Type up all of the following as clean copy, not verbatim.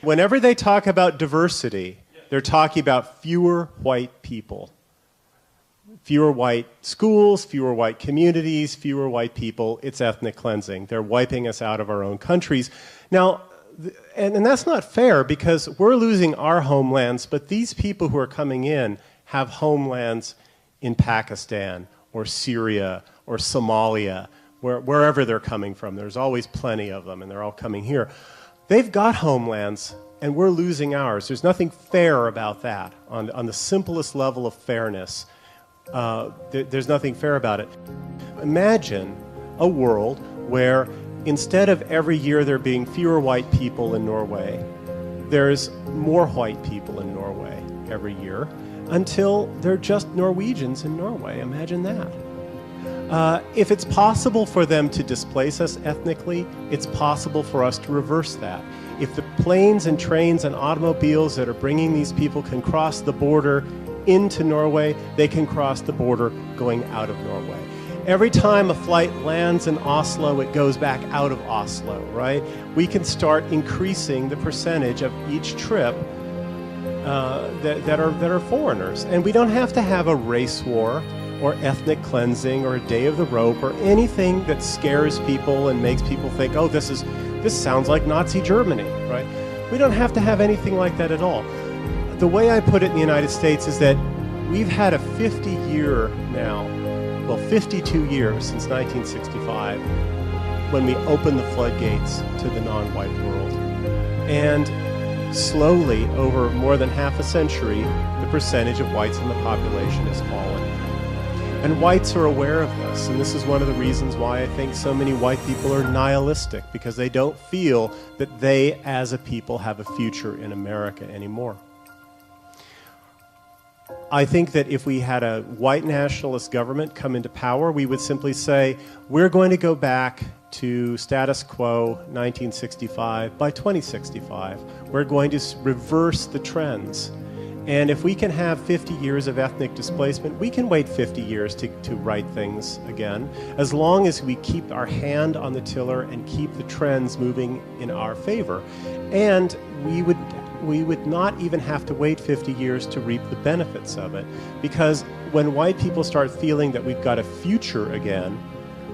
Whenever they talk about diversity, they're talking about fewer white people. Fewer white schools, fewer white communities, fewer white people. It's ethnic cleansing. They're wiping us out of our own countries. Now, and that's not fair because we're losing our homelands, but these people who are coming in have homelands in Pakistan or Syria or Somalia, wherever they're coming from. There's always plenty of them, and they're all coming here. They've got homelands, and we're losing ours. There's nothing fair about that. On the simplest level of fairness, there's nothing fair about it. Imagine a world where instead of every year there being fewer white people in Norway, there's more white people in Norway every year until they're just Norwegians in Norway. Imagine that. If it's possible for them to displace us ethnically, it's possible for us to reverse that. If the planes and trains and automobiles that are bringing these people can cross the border into Norway, they can cross the border going out of Norway. Every time a flight lands in Oslo, it goes back out of Oslo, right? We can start increasing the percentage of each trip that are foreigners. And we don't have to have a race war or ethnic cleansing or a day of the rope or anything that scares people and makes people think, oh, this sounds like Nazi Germany, right? We don't have to have anything like that at all. The way I put it in the United States is that we've had a 50-year now, well, 52 years since 1965, when we opened the floodgates to the non-white world. And slowly, over more than half a century, the percentage of whites in the population has fallen. And whites are aware of this, and this is one of the reasons why I think so many white people are nihilistic, because they don't feel that they, as a people, have a future in America anymore. I think that if we had a white nationalist government come into power, we would simply say, we're going to go back to status quo 1965 by 2065. We're going to reverse the trends. And if we can have 50 years of ethnic displacement, we can wait 50 years to right things again, as long as we keep our hand on the tiller and keep the trends moving in our favor. And we would not even have to wait 50 years to reap the benefits of it, because when white people start feeling that we've got a future again,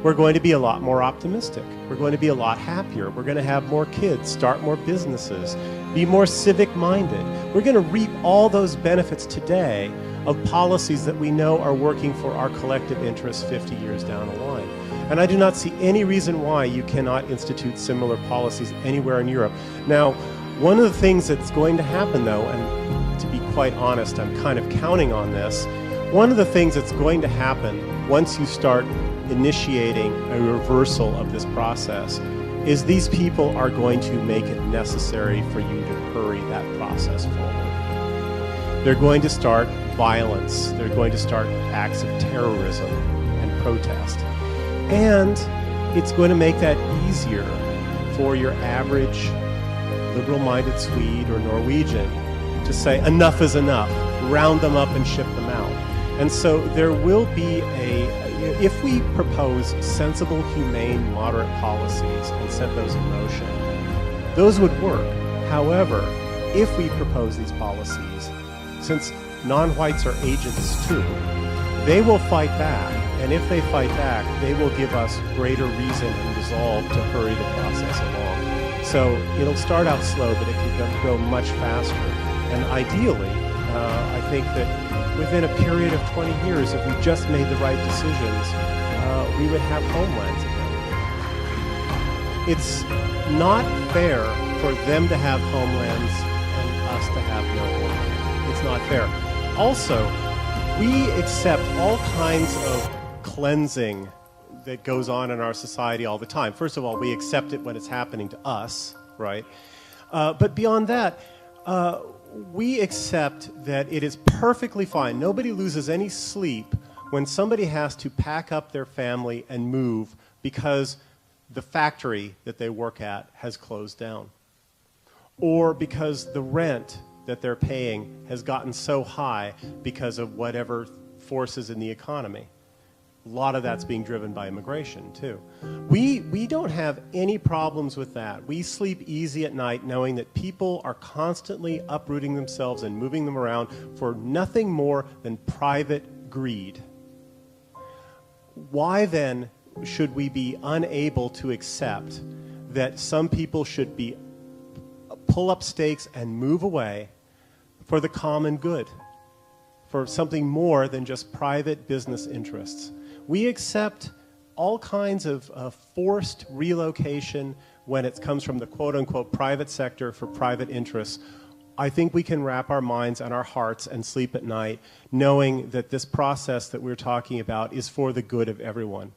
we're going to be a lot more optimistic. We're going to be a lot happier. We're going to have more kids, start more businesses, be more civic-minded. We're going to reap all those benefits today of policies that we know are working for our collective interests 50 years down the line. And I do not see any reason why you cannot institute similar policies anywhere in Europe. Now, one of the things that's going to happen, though, and to be quite honest, I'm kind of counting on this, one of the things that's going to happen once you start initiating a reversal of this process is these people are going to make it necessary for you to hurry that process forward. They're going to start violence. They're going to start acts of terrorism and protest. And it's going to make that easier for your average liberal-minded Swede or Norwegian to say, enough is enough, round them up and ship them out. And so there will be if we propose sensible, humane, moderate policies and set those in motion, those would work. However, if we propose these policies, since non-whites are agents too, they will fight back. And if they fight back, they will give us greater reason and resolve to hurry the process along. So it'll start out slow, but it can go much faster. And ideally, I think that within a period of 20 years, if we just made the right decisions, we would have homelands again. It's not fair for them to have homelands and us to have no homeland. It's not fair. Also, we accept all kinds of cleansing that goes on in our society all the time. First of all, we accept it when it's happening to us, right? But beyond that, we accept that it is perfectly fine. Nobody loses any sleep when somebody has to pack up their family and move because the factory that they work at has closed down, or because the rent that they're paying has gotten so high because of whatever forces in the economy. A lot of that's being driven by immigration, too. We don't have any problems with that. We sleep easy at night knowing that people are constantly uprooting themselves and moving them around for nothing more than private greed. Why then should we be unable to accept that some people should be pull up stakes and move away for the common good, for something more than just private business interests? We accept all kinds of forced relocation when it comes from the quote-unquote private sector for private interests. I think we can wrap our minds and our hearts and sleep at night knowing that this process that we're talking about is for the good of everyone.